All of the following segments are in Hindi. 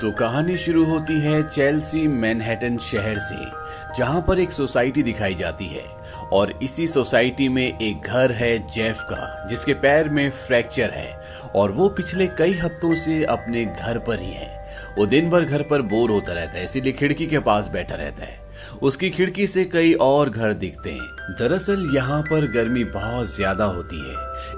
तो कहानी शुरू होती है चेल्सी मैनहट्टन शहर से, जहां पर एक सोसाइटी दिखाई जाती है और इसी सोसाइटी में एक घर है जेफ का, जिसके पैर में फ्रैक्चर है और वो पिछले कई हफ्तों से अपने घर पर ही है। वो दिन भर घर पर बोर होता रहता है, इसीलिए खिड़की के पास बैठा रहता है। उसकी खिड़की से कई और घर दिखते हैं। दरअसल यहाँ पर गर्मी बहुत ज्यादा होती है,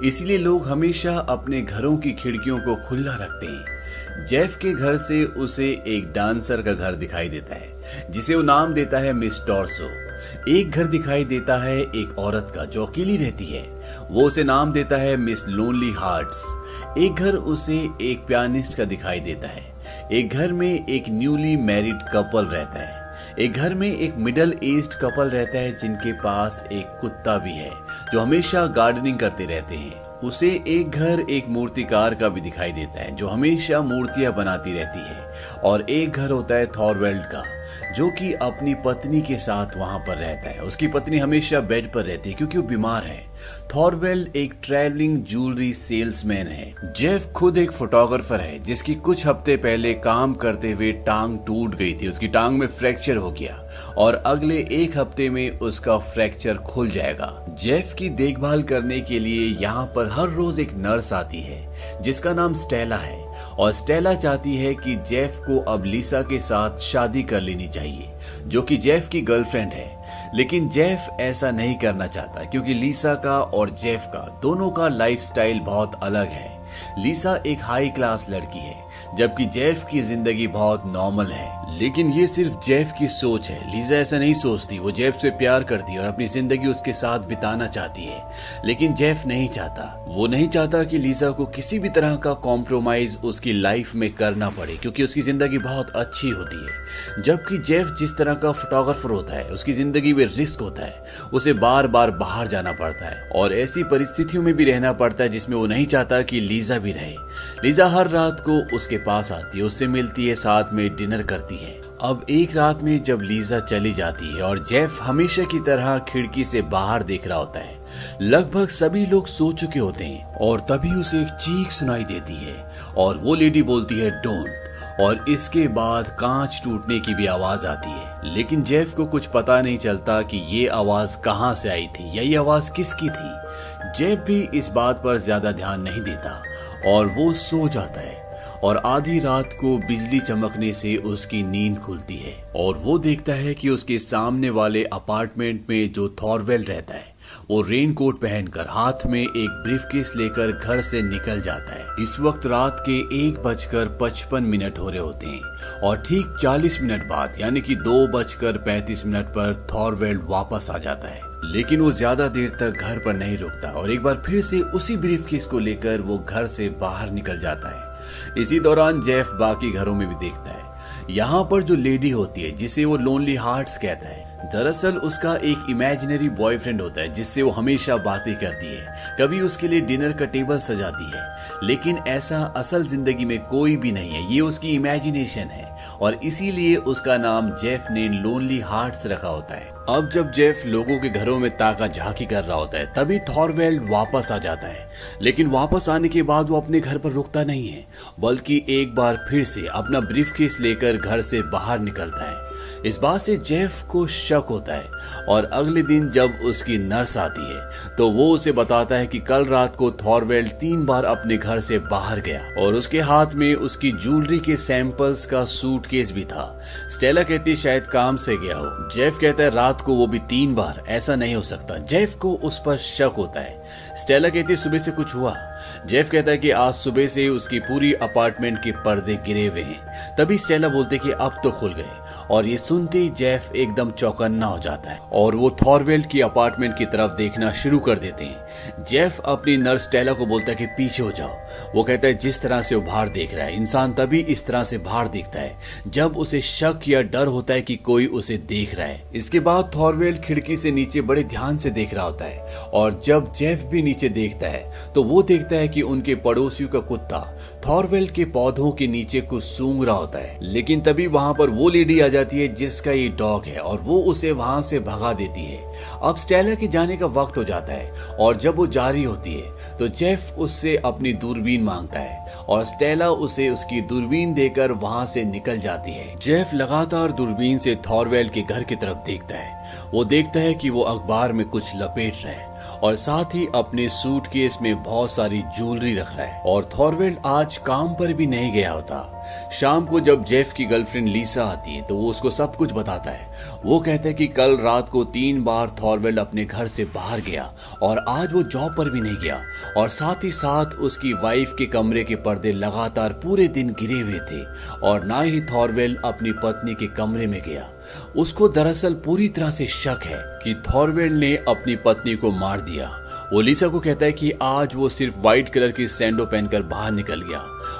इसलिए लोग हमेशा अपने घरों की खिड़कियों को खुला रखते हैं। जेफ के घर से उसे एक डांसर का घर दिखाई देता है, जिसे वो नाम देता है मिस टॉर्सो। एक घर दिखाई देता है एक औरत का जो अकेली रहती है, वो उसे नाम देता है मिस लोनली हार्ट्स। एक घर उसे एक पियानिस्ट का दिखाई देता है। एक घर में एक न्यूली मैरिड कपल रहता है। एक घर में एक मिडिल एज्ड कपल रहता है जिनके पास एक कुत्ता भी है जो हमेशा गार्डनिंग करते रहते हैं। उसे एक घर एक मूर्तिकार का भी दिखाई देता है जो हमेशा मूर्तियां बनाती रहती है। और एक घर होता है थॉरवेल्ड का, जो कि अपनी पत्नी के साथ वहां पर रहता है। उसकी पत्नी हमेशा बेड पर रहती है क्योंकि वो बीमार है। थॉरवेल्ड एक ट्रैवलिंग ज्वेलरी सेल्समैन है। जेफ खुद एक फोटोग्राफर है जिसकी कुछ हफ्ते पहले काम करते हुए टांग टूट गई थी। उसकी टांग में फ्रैक्चर हो गया और अगले एक हफ्ते में उसका फ्रैक्चर खुल जाएगा। जेफ की देखभाल करने के लिए यहाँ पर हर रोज एक नर्स आती है जिसका नाम स्टेला है, और स्टेला चाहती है कि जेफ को अब लीसा के साथ शादी कर लेनी चाहिए, जो कि जेफ की गर्लफ्रेंड है। लेकिन जेफ ऐसा नहीं करना चाहता क्योंकि लीसा का और जेफ का दोनों का लाइफस्टाइल बहुत अलग है। लीसा एक हाई क्लास लड़की है जबकि जेफ की जिंदगी बहुत नॉर्मल है। लेकिन ये सिर्फ जेफ की सोच है। लीसा ऐसा नहीं सोचती। वो जेफ से प्यार करती है और अपनी जिंदगी उसके साथ बिताना चाहती है। लेकिन जेफ नहीं चाहता। वो नहीं चाहता कि लीसा को किसी भी तरह का कॉम्प्रोमाइज उसकी लाइफ में करना पड़े क्योंकि उसकी जिंदगी बहुत अच्छी होती है। जबकि जेफ जिस तरह का फोटोग्राफर होता है, उसकी जिंदगी में रिस्क होता है। उसे बार बार बाहर जाना पड़ता है और ऐसी परिस्थितियों में भी रहना पड़ता है जिसमें वो नहीं चाहता कि लीसा भी रहे। लीसा हर रात को उसके पास आती है, उससे मिलती है, साथ में डिनर करती है। अब एक रात में जब लीसा चली जाती है और जेफ हमेशा की तरह खिड़की से बाहर देख रहा होता है, लगभग सभी लोग सो चुके होते हैं और तभी उसे एक चीख सुनाई देती है और वो लेडी बोलती है डोंट, और इसके बाद कांच टूटने की भी आवाज आती है। लेकिन जेफ को कुछ पता नहीं चलता कि ये आवाज कहां से आई थी या ये आवाज किसकी थी। जेफ भी इस बात पर ज्यादा ध्यान नहीं देता और वो सो जाता है। और आधी रात को बिजली चमकने से उसकी नींद खुलती है और वो देखता है कि उसके सामने वाले अपार्टमेंट में जो थॉरवेल्ड रहता है वो रेनकोट पहनकर हाथ में एक ब्रीफकेस लेकर घर से निकल जाता है। इस वक्त रात के 1:55 हो रहे होते हैं और ठीक 40 मिनट बाद यानी कि 2:35 पर थॉरवेल्ड वापस आ जाता है। लेकिन वो ज्यादा देर तक घर पर नहीं रुकता और एक बार फिर से उसी ब्रीफकेस को लेकर वो घर से बाहर निकल जाता है। इसी दौरान जेफ बाकी घरों में भी देखता है। यहाँ पर जो लेडी होती है जिसे वो लोनली हार्ट्स कहता है, दरअसल उसका एक इमेजिनरी बॉयफ्रेंड होता है जिससे वो हमेशा बातें करती है, कभी उसके लिए डिनर का टेबल सजाती है। लेकिन ऐसा असल जिंदगी में कोई भी नहीं है, ये उसकी इमेजिनेशन है और इसीलिए उसका नाम जेफ ने लोनली हार्ट्स रखा होता है। अब जब जेफ लोगों के घरों में ताका झाकी कर रहा होता है तभी थॉरवेल्ड वापस आ जाता है। लेकिन वापस आने के बाद वो अपने घर पर रुकता नहीं है, बल्कि एक बार फिर से अपना ब्रीफकेस लेकर घर से बाहर निकलता है। इस बात से जेफ को शक होता है और अगले दिन जब उसकी नर्स आती है तो वो उसे बताता है कि कल रात को थॉरवेल्ड 3 बार अपने घर से बाहर गया और उसके हाथ में उसकी ज्वेलरी के सैंपल्स का सूटकेस भी था। स्टेला कहती शायद काम से गया हो। जेफ कहता है रात को वो भी 3 बार, ऐसा नहीं हो सकता। जेफ को उस पर शक होता है। स्टेला कहती सुबह से कुछ हुआ। जेफ कहता है कि आज सुबह से उसकी पूरी अपार्टमेंट के पर्दे गिरे हुए हैं। तभी स्टेला बोलते कि अब तो खुल गए और ये सुनते ही जेफ एकदम चौकन्ना हो जाता है और वो थॉरवेल्ड की अपार्टमेंट की तरफ देखना शुरू कर देते हैं। जेफ अपनी नर्स स्टेला को बोलता है कि पीछे हो जाओ। वो कहता है जिस तरह से वो बाहर देख रहा है, इंसान तभी इस तरह से बाहर देखता है जब उसे शक या डर होता है कि कोई उसे देख रहा है। इसके बाद थॉरवेल्ड खिड़की से नीचे बड़े ध्यान से देख रहा होता है और जब जेफ भी नीचे देखता है तो वो देखता है कि उनके पड़ोसियों का कुत्ता थॉरवेल्ड के पौधों के नीचे कुछ सूंघ रहा होता है। लेकिन तभी वहां पर वो लेडी आ जाती है जिसका ये डॉग है और वो उसे वहां से भगा देती है। अब स्टेला के जाने का वक्त हो जाता है और जब वो जा रही होती है तो जेफ उससे अपनी दूरबीन मांगता है और स्टेला उसे उसकी दूरबीन देकर वहां से निकल जाती है। जेफ लगातार दूरबीन से थॉरवेल्ड के घर की तरफ देखता है। वो देखता है कि वो अखबार में कुछ लपेट रहा है और साथ ही अपने सूटकेस में बहुत सारी ज्वेलरी रख रहा है। और थॉरवेल्ड आज काम पर भी नहीं गया होता। शाम को जब जेफ की गर्लफ्रेंड लीसा आती है तो वो उसको सब कुछ बताता है। वो कहता है कि कल रात को 3 बार थॉरवेल्ड अपने घर से बाहर गया और आज वो जॉब पर भी नहीं गया, और साथ ही साथ उसकी वाइफ के कमरे के पर्दे लगातार पूरे दिन गिरे हुए थे, और ना ही थॉरवेल्ड अपनी पत्नी के कमरे में गया। उसको दरअसल पूरी तरह से शक है कि थॉरवेल्ड ने अपनी पत्नी को मार दिया। वो लीसा को कहता है कि आज वो सिर्फ व्हाइट कलर की सैंडो पहनकर बाहर निकल गया,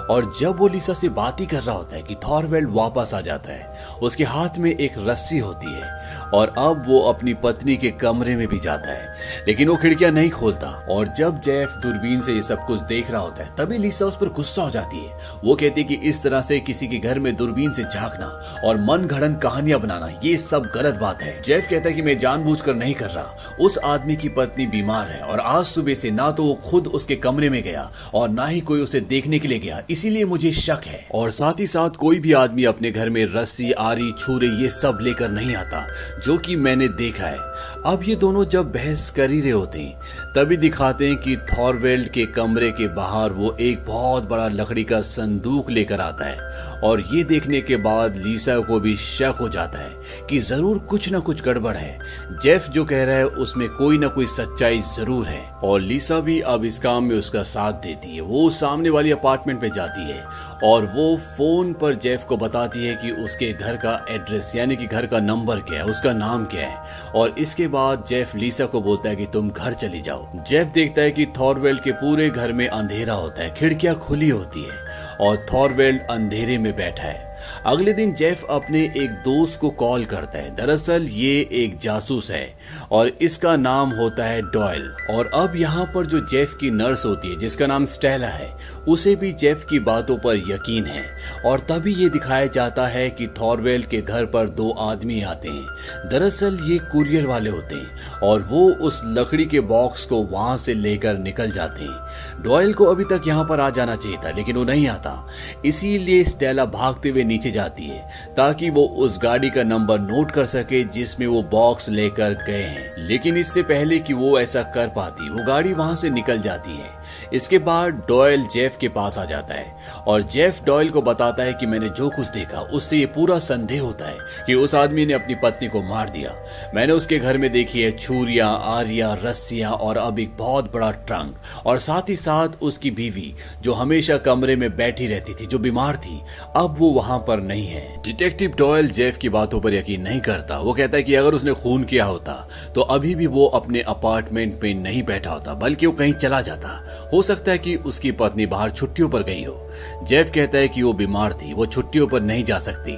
और जब वो लीसा से बात ही कर रहा होता है कि थॉरवेल्ड वापस आ जाता है। उसके हाथ में एक रस्सी होती है और अब वो अपनी पत्नी के कमरे में भी जाता है, लेकिन वो खिड़कियां नहीं खोलता। और जब जेफ दूरबीन से ये सब कुछ देख रहा होता है तभी लीसा उस पर गुस्सा हो जाती है। वो कहती है कि इस तरह से किसी के घर में दूरबीन से झांकना और मन घड़न कहानियां बनाना ये सब गलत बात है। जेफ कहता है कि मैं जानबूझकर नहीं कर रहा। उस आदमी की पत्नी बीमार है और आज सुबह से ना तो वो खुद उसके कमरे में गया और ना ही कोई उसे देखने के लिए गया, इसीलिए मुझे शक है। और साथ ही साथ कोई भी आदमी अपने घर में रस्सी, आरी, छुरे ये सब लेकर नहीं आता, जो कि मैंने देखा है। अब ये दोनों जब बहस कर ही रहे होते हैं तभी दिखाते हैं कि थॉरवेल्ड के कमरे के बाहर वो एक बहुत बड़ा लकड़ी का संदूक लेकर आता है, और ये देखने के बाद लीसा को भी शक हो जाता है कि जरूर कुछ ना कुछ गड़बड़ है। जेफ जो कह रहा है उसमें कोई ना कोई सच्चाई जरूर है, और लीसा भी अब इस काम में उसका साथ देती है। वो सामने वाली अपार्टमेंट पे जाती है और वो फोन पर जेफ को बताती है कि उसके घर का एड्रेस यानी कि घर का नंबर क्या है, उसका नाम क्या है। और इसके बाद जेफ लीसा को बोलता है कि तुम घर चली जाओ। जेफ देखता है कि थॉरवेल्ड के पूरे घर में अंधेरा होता है, खिड़कियां खुली होती है और थॉरवेल्ड अंधेरे में बैठा है। अगले दिन जेफ अपने एक दोस्त को कॉल करता है। दरअसल ये एक जासूस है और इसका नाम होता है डॉयल। और अब यहाँ पर जो जेफ की नर्स होती है जिसका नाम स्टेला है, उसे भी जेफ की बातों पर यकीन है। और तभी ये दिखाया जाता है कि थॉरवेल्ड के घर पर 2 आदमी आते हैं। दरअसल ये कुरियर वाले होते हैं और वो उस लकड़ी के बॉक्स को वहां से लेकर निकल जाते हैं। डॉयल को अभी तक यहाँ पर आ जाना चाहिए था, लेकिन वो नहीं आता। इसीलिए स्टेला भागते हुए नीचे जाती है ताकि वो उस गाड़ी का नंबर नोट कर सके जिसमें वो बॉक्स लेकर गए हैं। लेकिन इससे पहले कि वो ऐसा कर पाती, वो गाड़ी वहां से निकल जाती है। इसके बाद डॉयल जेफ के पास आ जाता है और जेफ डॉयल को बताता है कि मैंने जो कुछ देखा उससे ये पूरा संदेह होता है कि उस आदमी ने अपनी पत्नी को मार दिया। मैंने उसके घर में देखी है छुरियां, आरियां, रस्सियां और अब एक बहुत बड़ा ट्रंक, और साथ ही साथ उसकी बीवी जो हमेशा कमरे में बैठी रहती थी, जो बीमार थी, अब वो वहां पर नहीं है। डिटेक्टिव डॉयल जेफ की बातों पर यकीन नहीं करता। वो कहता है कि अगर उसने खून किया होता तो अभी भी वो अपने अपार्टमेंट में नहीं बैठा होता, बल्कि वो कहीं चला जाता। हो सकता है कि उसकी पत्नी बाहर छुट्टियों पर गई हो। जेफ कहता है कि वो बीमार थी, वो छुट्टियों पर नहीं जा सकती।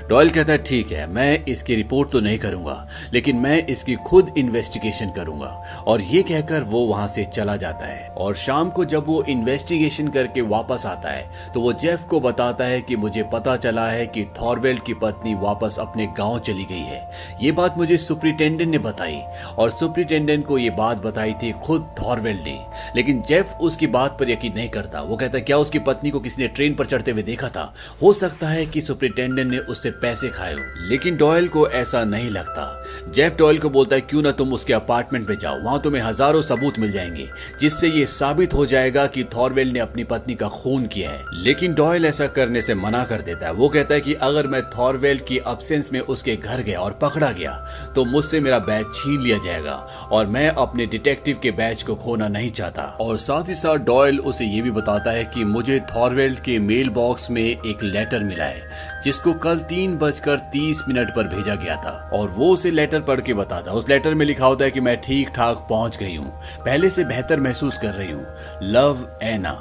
डॉयल कहता है ठीक है, मैं इसकी रिपोर्ट तो नहीं करूंगा, लेकिन मैं इसकी खुद इन्वेस्टिगेशन करूंगा। और ये कहकर वो वहां से चला जाता है। और शाम को जब वो इन्वेस्टिगेशन करके वापस आता है तो वो जेफ को बताता है कि मुझे पता चला है कि थॉरवेल्ड की पत्नी वापस अपने गांव चली गई है। ये बात मुझे सुपरिटेंडेंट ने बताई, और सुपरिटेंडेंट को ये बात बताई थी खुद थॉरवेल्ड ने। लेकिन जेफ उसकी बात पर यकीन नहीं करता। वो कहता है क्या उसकी पत्नी को किसी ने ट्रेन पर चढ़ते हुए देखा था? हो सकता है कि सुपरिटेंडेंट ने उससे पैसे खाए हो। लेकिन डॉयल को ऐसा नहीं लगता। जेफ डॉयल को बोलता है क्यों ना तुम उसके अपार्टमेंट में जाओ, वहां तुम्हें हजारों सबूत मिल जाएंगे जिससे ये साबित हो जाएगा कि थॉरवेल्ड ने अपनी पत्नी का खून किया है। लेकिन डॉयल ऐसा करने से मना कर देता है। वो कहता है कि अगर मैं थॉरवेल्ड की अब्सेंस में उसके घर गया और पकड़ा गया तो मुझसे मेरा बैच छीन लिया जाएगा, और मैं अपने डिटेक्टिव के बैच को खोना नहीं चाहता। और साथ ही साथ डॉयल उसे ये भी बताता है कि मुझे थॉरवेल्ड के मेल बॉक्स में एक लेटर मिला है जिसको कल 3:30 पर भेजा गया था, और वो उसे लेटर पढ़ के बताता। उस लेटर में लिखा होता है कि मैं ठीक ठाक पहुंच गई हूँ, पहले से बेहतर महसूस कर रही हूँ, लव एना।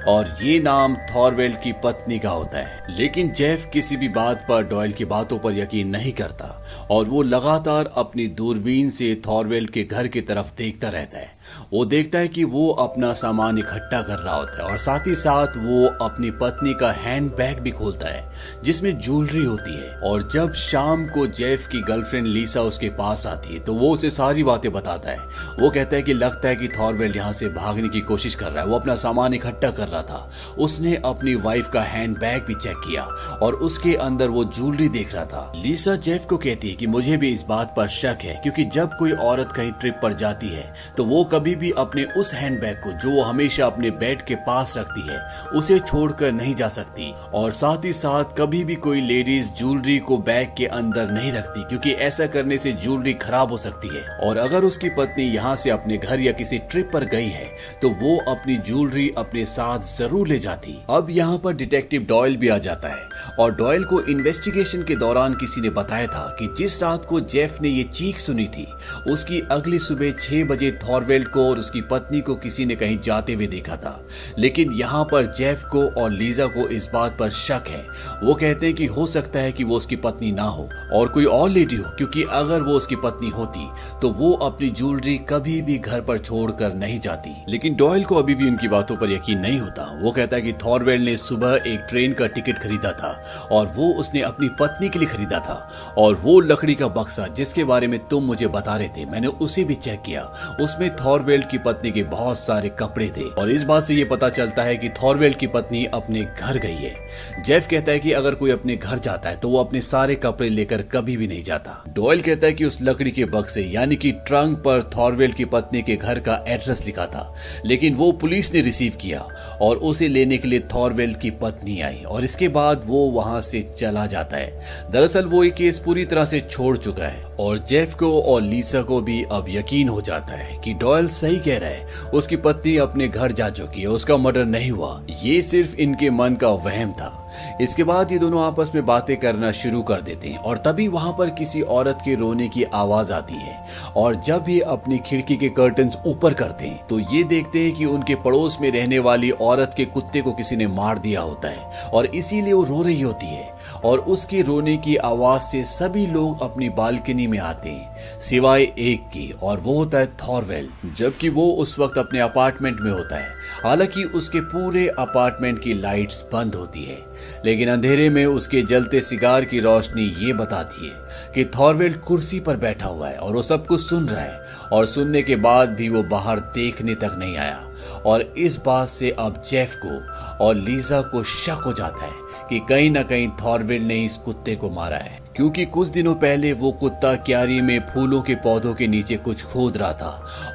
और ये नाम थॉरवेल्ड की पत्नी का होता है। लेकिन जेफ किसी भी बात पर डॉयल की बातों पर यकीन नहीं करता और वो लगातार अपनी दूरबीन से थॉरवेल्ड के घर की तरफ देखता रहता है। वो देखता है कि वो अपना सामान इकट्ठा कर रहा होता है और साथ ही साथ वो अपनी पत्नी का हैंड बैग भी खोलता है जिसमें ज्वेलरी होती है। और जब शाम को जेफ की गर्लफ्रेंड लीसा उसके पास आती है तो वो उसे सारी बातें बताता है। वो कहता है कि लगता है कि थॉरवेल्ड यहाँ से भागने की कोशिश कर रहा है, वो अपना सामान इकट्ठा कर रहा था। उसने अपनी वाइफ का हैंड बैग भी चेक किया और उसके अंदर वो ज्वेलरी देख रहा था। लीसा जेफ को कहती है कि मुझे भी इस बात पर शक है, क्योंकि जब कोई औरत कहीं ट्रिप पर जाती है तो वो कभी भी अपने उस हैंड बैग को, जो वो हमेशा अपने बेड के पास रखती है, उसे छोड़कर नहीं जा सकती। और साथ ही साथ कभी भी कोई लेडीज ज्वेलरी को बैग के अंदर नहीं रखती, क्योंकि ऐसा करने से ज्वेलरी खराब हो सकती है। और अगर उसकी पत्नी यहाँ से अपने घर या किसी ट्रिप पर गई है तो वो अपनी ज्वेलरी अपने साथ जरूर ले जाती। अब यहाँ पर डिटेक्टिव डॉयल भी आ जाता है और डॉयल को इन्वेस्टिगेशन के दौरान किसी ने बताया था कि जिस रात को जेफ ने ये चीख सुनी थी, उसकी अगली सुबह 6 बजे थॉरवेल्ड को और उसकी पत्नी को किसी ने कहीं जाते हुए देखा था। लेकिन यहाँ पर जेफ को और लीजा को इस बात पर शक है। वो कहते हैं कि हो सकता है कि वो उसकी पत्नी ना हो और कोई और लेडी हो, क्योंकि अगर वो उसकी पत्नी होती तो वो अपनी ज्वेलरी कभी भी घर पर छोड़कर नहीं जाती। लेकिन डॉयल को अभी भी उनकी बातों पर यकीन नहीं होता। वो कहता है कि थॉरवेल्ड ने सुबह एक ट्रेन का टिकट खरीदा था और वो उसने अपनी पत्नी के लिए खरीदा था। और वो लकड़ी का बक्सा जिसके बारे में तुम मुझे बता रहे थे, मैंने उसे भी चेक किया। उसमें थॉरवेल्ड की पत्नी के बहुत सारे कपड़े थे और इस बात से ये पता चलता है कि थॉरवेल्ड की पत्नी अपने घर गई है। जेफ कहता है कि अगर कोई अपने घर जाता है तो वो अपने सारे कपड़े लेकर कभी भी नहीं जाता। डॉयल कहता है कि उस लकड़ी के बक्से यानी कि ट्रंक पर थॉरवेल्ड की पत्नी के घर का एड्रेस लिखा था, लेकिन वो पुलिस ने रिसीव किया और उसे लेने के लिए थॉरवेल्ड की पत्नी आई और इसके बाद वो वहां से चला जाता है। दरअसल वो ये केस पूरी तरह से छोड़ चुका है और जेफ को और लीसा को भी अब यकीन हो जाता है कि डॉयल सही कह रहा है। उसकी पत्नी अपने घर जा चुकी है, उसका मर्डर नहीं हुआ, ये सिर्फ इनके मन का वहम था। इसके बाद ये दोनों आपस में बातें करना शुरू कर देते हैं और तभी वहां पर किसी औरत के रोने की आवाज आती है। और जब ये अपनी खिड़की के कर्टन्स ऊपर करते हैं तो ये देखते हैं कि उनके पड़ोस में रहने वाली औरत के कुत्ते को किसी ने मार दिया होता है और इसीलिए वो रो रही होती है। और उसकी रोने की आवाज से सभी लोग अपनी बालकनी में आते हैं सिवाय एक की, और वो होता है थॉरवेल्ड, जबकि वो उस वक्त अपने अपार्टमेंट में होता है। हालांकि उसके पूरे अपार्टमेंट की लाइट्स बंद होती है, लेकिन अंधेरे में उसके जलते सिगार की रोशनी ये बताती है कि थॉरवेल्ड कुर्सी पर बैठा हुआ है और वो सब कुछ सुन रहा है। और सुनने के बाद भी वो बाहर देखने तक नहीं आया। और इस बात से अब जेफ को और लीजा को शक हो जाता है कि कहीं ना कहीं थॉरवेल्ड ने इस कुत्ते को मारा है, क्योंकि कुछ दिनों पहले वो कुत्ता क्यारी में फूलों के पौधों के नीचे कुछ खोद रहा था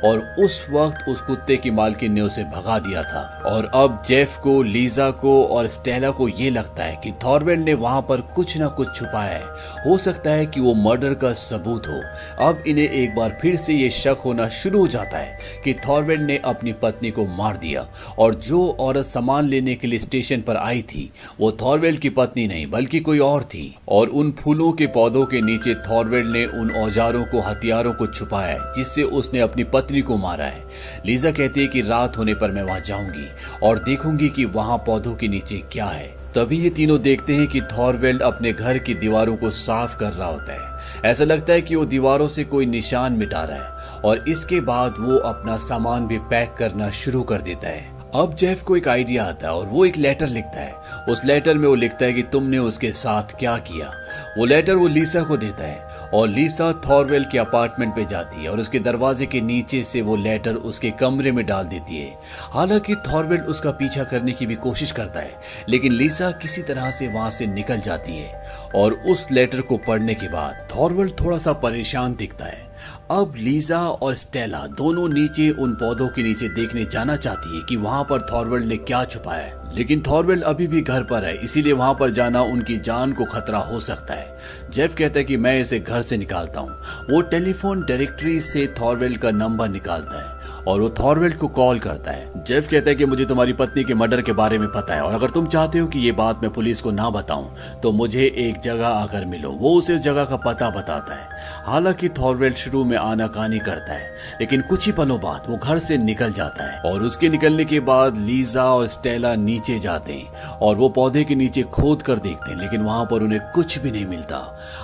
और उस वक्त उस कुत्ते की मालकिन ने उसे भगा दिया था। और अब जेफ को, लीजा को और स्टेला को ये लगता है कि थॉरवेल्ड ने वहां पर कुछ ना कुछ छुपाया है। हो सकता है कि वो मर्डर का सबूत हो। अब इन्हें एक बार फिर से ये शक होना शुरू हो जाता है कि थॉरवेल्ड ने अपनी पत्नी को मार दिया और जो औरत सामान लेने के लिए स्टेशन पर आई थी वो थॉरवेल्ड की पत्नी नहीं बल्कि कोई और थी। और उन फूलों के पौधों के नीचे थॉरवेल्ड ने उन औजारों को, हथियारों को छुपाया है जिससे उसने अपनी पत्नी को मारा है। लीजा कहती है कि रात होने पर मैं वहां जाऊंगी और देखूंगी कि वहां पौधों के नीचे क्या है। तभी ये तीनों देखते हैं कि थॉरवेल्ड अपने घर की दीवारों को साफ कर रहा होता है। ऐसा लगता है कि वो दीवारों से कोई निशान मिटा रहा है और इसके बाद वो अपना सामान भी पैक करना शुरू कर देता है। अब जेफ को एक आइडिया आता है और वो एक लेटर लिखता है। उस लेटर में वो लिखता है कि तुमने उसके साथ क्या किया। वो लेटर वो लीसा को देता है और लीसा थॉरवेल्ड के अपार्टमेंट पे जाती है और उसके दरवाजे के नीचे से वो लेटर उसके कमरे में डाल देती है। हालांकि थॉरवेल्ड उसका पीछा करने की भी कोशिश करता है, लेकिन लीसा किसी तरह से वहां से निकल जाती है। और उस लेटर को पढ़ने के बाद थॉरवेल्ड थोड़ा सा परेशान दिखता है। अब लीजा और स्टेला दोनों नीचे उन पौधों के नीचे देखने जाना चाहती है कि वहां पर थॉरवेल्ड ने क्या छुपाया है, लेकिन थॉरवेल्ड अभी भी घर पर है, इसीलिए वहां पर जाना उनकी जान को खतरा हो सकता है। जेफ कहता है कि मैं इसे घर से निकालता हूं। वो टेलीफोन डायरेक्टरी से थॉरवेल्ड का नंबर निकालता है और वो थॉरवेल्ड को कॉल करता है। जेफ कहता है कि मुझे तुम्हारी पत्नी के मर्डर के बारे में पता है और अगर तुम चाहते हो कि ये बात मैं पुलिस को ना बताऊं तो मुझे एक जगह आकर मिलो। वो उसे उस जगह का पता बताता है। हालांकि थॉरवेल्ड शुरू में आनाकानी करता है, लेकिन कुछ ही पलों बाद वो घर से निकल जाता है। और उसके निकलने के बाद लीजा और स्टेला नीचे जाते हैं और वो पौधे के नीचे खोद कर देखते हैं, लेकिन वहां पर उन्हें कुछ भी नहीं मिलता।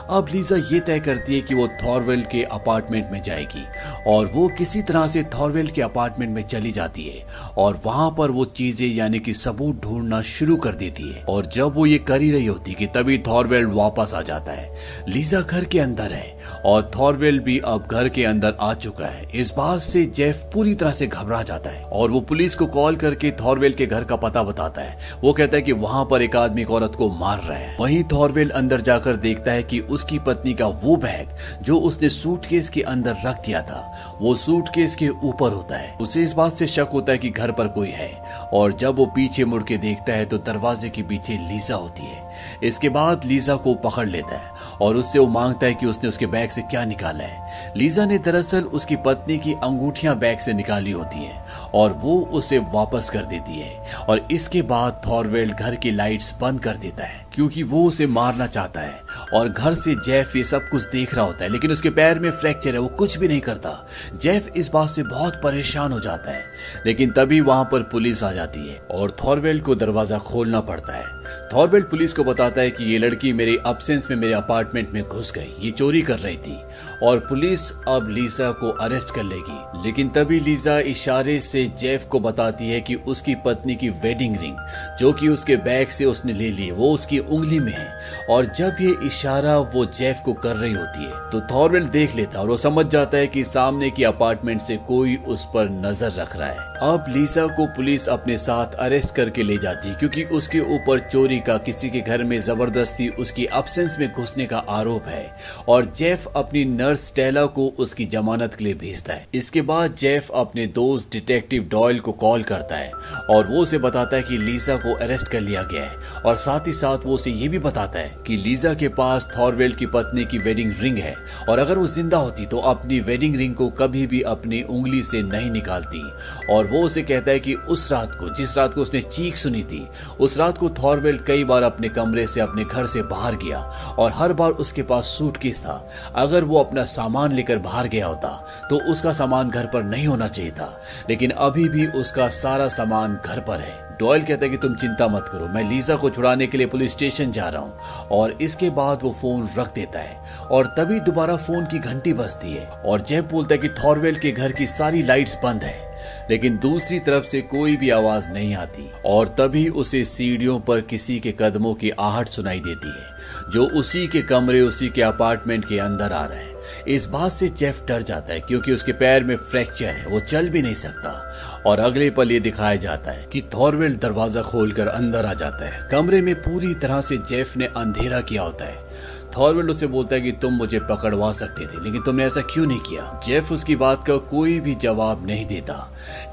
अब लीजा ये तय करती है कि वो थॉरवेल्ड के अपार्टमेंट में जाएगी और वो किसी तरह से थॉरवेल्ड थॉरवेल्ड के अपार्टमेंट में चली जाती है और वहां पर वो चीजें यानी कि सबूत ढूंढना शुरू कर देती है। और जब वो ये कर ही रही होती कि तभी थॉरवेल्ड वापस आ जाता है। लीजा घर के अंदर है और थॉरवेल्ड भी अब घर के अंदर आ चुका है। इस बात से जेफ पूरी तरह से घबरा जाता है और वो पुलिस को कॉल करके थॉरवेल्ड के घर का पता बताता है। वो कहता है कि वहां पर एक आदमी एक औरत को मार रहा है। वहीं थॉरवेल्ड अंदर जाकर देखता है कि उसकी पत्नी का वो बैग जो उसने सूटकेस के अंदर रख दिया था वो सूटकेस के ऊपर होता है। उसे इस बात से शक होता है कि घर पर कोई है और जब वो पीछे मुड़ के देखता है तो दरवाजे के पीछे लीजा होती है। इसके बाद लीजा को पकड़ लेता है और उससे वो मांगता है कि उसने उसके बैग से क्या निकाला है। लीजा ने दरअसल उसकी पत्नी की अंगूठियां बैग से निकाली होती है और वो उसे वापस कर देती है। और इसके बाद थॉरवेल्ड घर की लाइट्स बंद कर देता है क्योंकि वो उसे मारना चाहता है। और घर से जेफ ये सब कुछ देख रहा होता है लेकिन उसके पैर में फ्रैक्चर है, वो कुछ भी नहीं करता। जेफ इस बात से बहुत परेशान हो जाता है लेकिन तभी वहां पर पुलिस आ जाती है और थॉरवेल्ड को दरवाजा खोलना पड़ता है। थॉरवेल्ड पुलिस को बताता है कि ये लड़की मेरे अब्सेंस में मेरे अपार्टमेंट में घुस गई, ये चोरी कर रही थी और पुलिस अब लीजा को अरेस्ट कर लेगी। लेकिन तभी लीजा इशारे से जेफ को बताती है कि उसकी पत्नी की वेडिंग रिंग जो कि उसके बैग से उसने ले ली वो उसकी उंगली में है। और जब ये इशारा वो जेफ को कर रही होती है तो थॉरवेल्ड देख लेता है और वो समझ जाता है कि सामने की अपार्टमेंट से कोई उस पर नजर रख रहा है। अब लीजा को पुलिस अपने साथ अरेस्ट करके ले जाती है क्योंकि उसके ऊपर चोरी का, किसी के घर में जबरदस्ती उसकी अब्सेंस में घुसने का आरोप है। और जेफ अपनी नर्स स्टेला को उसकी जमानत के लिए भेजता है। इसके बाद जेफ अपने दोस्त डिटेक्टिव डॉयल को कॉल करता है और वो उसे बताता है कि लीजा को अरेस्ट कर लिया गया है और साथ ही साथ वो उसे ये भी बताता है कि लीजा के पास थॉरवेल्ड की पत्नी की वेडिंग रिंग है और अगर वो जिंदा होती तो अपनी वेडिंग रिंग को कभी भी अपनी उंगली से नहीं निकालती। और वो उसे कहता है कि उस रात को, जिस रात को उसने चीख सुनी थी, उस रात को थॉरवेल्ड कई बार अपने कमरे से, अपने घर से बाहर गया और हर बार उसके पास सूटकेस था। अगर वो अपना सामान लेकर बाहर गया होता तो उसका सामान घर पर नहीं होना चाहिए था, लेकिन अभी भी उसका सारा सामान घर पर है। डॉयल कहता है कि तुम चिंता मत करो, मैं लीजा को छुड़ाने के लिए पुलिस स्टेशन जा रहा हूँ। और इसके बाद वो फोन रख देता है और तभी दोबारा फोन की घंटी बजती है और जेफ बोलता है कि थॉरवेल्ड के घर की सारी लाइट्स बंद है लेकिन दूसरी तरफ से कोई भी आवाज नहीं आती। और तभी उसे सीढ़ियों पर किसी के कदमों की आहट सुनाई देती है जो उसी के कमरे, उसी के अपार्टमेंट के अंदर आ रहा है। इस बात से जेफ डर जाता है क्योंकि उसके पैर में फ्रैक्चर है, वो चल भी नहीं सकता। और अगले पल ये दिखाया जाता है कि थॉरवेल्ड दरवाजा खोलकर अंदर आ जाता है। कमरे में पूरी तरह से जेफ ने अंधेरा किया होता है। थॉरवेल्ड उसे बोलता है कि तुम मुझे पकड़वा सकते थे लेकिन तुमने ऐसा क्यों नहीं किया। जेफ उसकी बात का कोई भी जवाब नहीं देता।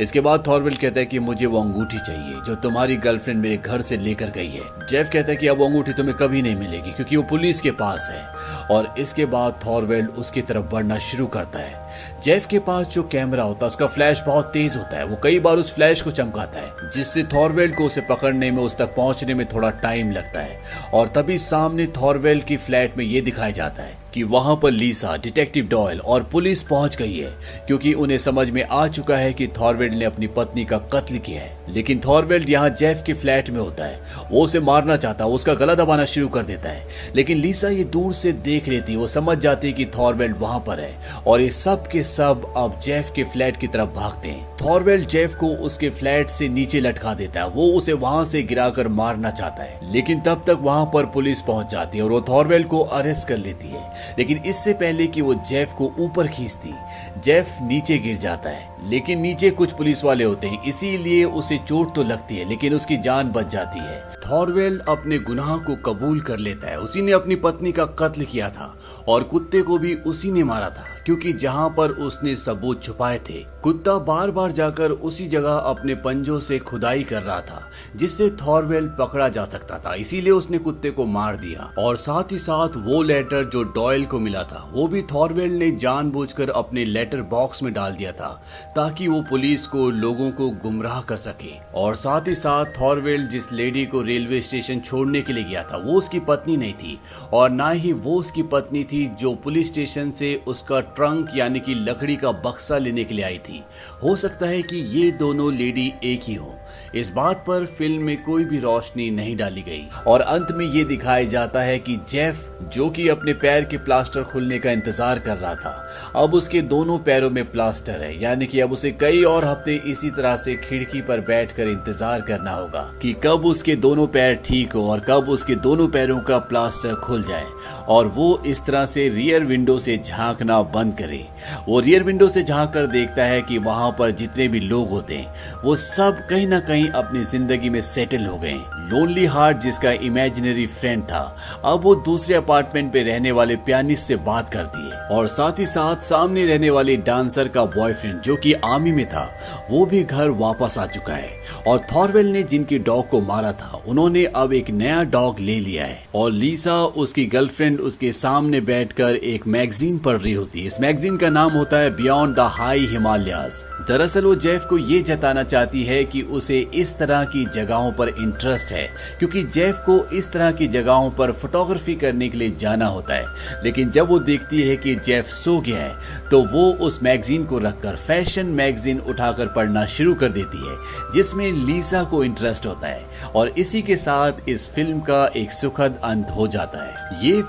इसके बाद थॉरवेल्ड कहता है कि मुझे वो अंगूठी चाहिए जो तुम्हारी गर्लफ्रेंड मेरे घर से लेकर गई है। जेफ कहता है कि अब वो अंगूठी तुम्हें कभी नहीं मिलेगी क्योंकि वो पुलिस के पास है। और इसके बाद थॉरवेल्ड उसकी तरफ बढ़ना शुरू करता है। जेफ के पास जो कैमरा होता है उसका फ्लैश बहुत तेज होता है, वो कई बार उस फ्लैश को चमकाता है जिससे थॉरवेल्ड को उसे पकड़ने में, उस तक पहुंचने में थोड़ा टाइम लगता है। और तभी सामने थॉरवेल्ड की फ्लैट में ये दिखाया जाता है कि वहां पर लीसा, डिटेक्टिव डॉयल और पुलिस पहुंच गई है क्योंकि उन्हें समझ में आ चुका है कि थॉरवेल्ड ने अपनी पत्नी का कत्ल किया है। लेकिन थॉरवेल्ड यहाँ जेफ के फ्लैट में होता है, वो उसे मारना चाहता है, उसका गला दबाना शुरू कर देता है। लेकिन लीसा ये दूर से देख लेती है, वो समझ जाती है कि थॉरवेल्ड वहां पर है और ये सब के सब अब जेफ के फ्लैट की तरफ भागते हैं। थॉरवेल्ड जेफ को उसके फ्लैट से नीचे लटका देता है, वो उसे वहां से गिराकर मारना चाहता है लेकिन तब तक वहां पर पुलिस पहुंच जाती है और वो थॉरवेल्ड को अरेस्ट कर लेती है। लेकिन इससे पहले कि वो जेफ को ऊपर खींचती, जेफ नीचे गिर जाता है। लेकिन नीचे कुछ पुलिस वाले होते हैं इसीलिए उसे चोट तो लगती है लेकिन उसकी जान बच जाती है। थॉरवेल्ड अपने गुनाह को कबूल कर लेता है, उसी ने अपनी पत्नी का कत्ल किया था और कुत्ते को भी उसी ने मारा था क्योंकि जहां पर उसने सबूत छुपाए थे कुत्ता बार बार जाकर उसी जगह अपने पंजों से खुदाई कर रहा था जिससे थॉरवेल्ड पकड़ा जा सकता था, इसीलिए उसने कुत्ते को मार दिया। और साथ ही साथ वो लेटर जो डॉयल को मिला था वो भी थॉरवेल्ड ने जानबूझकर अपने लेटर बॉक्स में डाल दिया था ताकि वो पुलिस को, लोगों को गुमराह कर सके। और साथ ही साथ थॉरवेल्ड जिस लेडी को रेलवे स्टेशन छोड़ने के लिए गया था वो उसकी पत्नी नहीं थी और ना ही वो उसकी पत्नी थी जो पुलिस स्टेशन से उसका ट्रंक यानी कि लकड़ी का बक्सा लेने के लिए आई थी। हो सकता है कि ये दोनों लेडी एक ही हो। इस बात पर फिल्म में कोई भी रोशनी नहीं डाली गई और अंत में ये दिखाया जाता है कि जेफ, जो कि अपने पैर के प्लास्टर खुलने का इंतजार कर रहा था, अब उसके दोनों पैरों में प्लास्टर है, यानी कि अब उसे कई और हफ्ते इसी तरह से खिड़की पर बैठकर इंतजार करना होगा कि कब उसके दोनों पैर ठीक हो और कब उसके दोनों पैरों का प्लास्टर खुल जाए और वो इस तरह से रियर विंडो से झांकना बंद करे। वो रियर विंडो से झांक कर देखता है कि वहां पर जितने भी लोग होते हैं वो सब कहीं ना कहीं अपनी जिंदगी में सेटल हो गए। लोनली हार्ट, जिसका इमेजिनरी फ्रेंड था, अब वो दूसरे अपार्टमेंट पे रहने वाले पियानिस्ट से बात करती है और साथ ही साथ सामने रहने वाले डांसर का बॉयफ्रेंड, जो कि आर्मी में था, वो भी घर वापस आ चुका है। और थॉरवेल ने जिनकी डॉग को मारा था, उन्होंने अब एक नया डॉग ले लिया है और लीसा, उसकी गर्लफ्रेंड, उसके सामने बैठकर एक मैगजीन पढ़ रही होती है। इस मैगजीन का नाम होता है बियॉन्ड द हाई हिमालयाज। दरअसल वो जेफ को ये जताना चाहती है कि उसे इस तरह की जगहों पर इंटरेस्ट है, क्योंकि जेफ को इस तरह की जगहों पर फोटोग्राफी करने के लिए जाना होता है। लेकिन जब वो देखती है कि जेफ सो गया है तो वो उस मैगजीन को रखकर फैशन मैगजीन उठाकर पढ़ना शुरू कर देती है, जिसमें लीसा को इंटरेस्ट होता है। और इसी के साथ इस फिल्म का एक सुखद अंत हो जाता है। ये फिल्म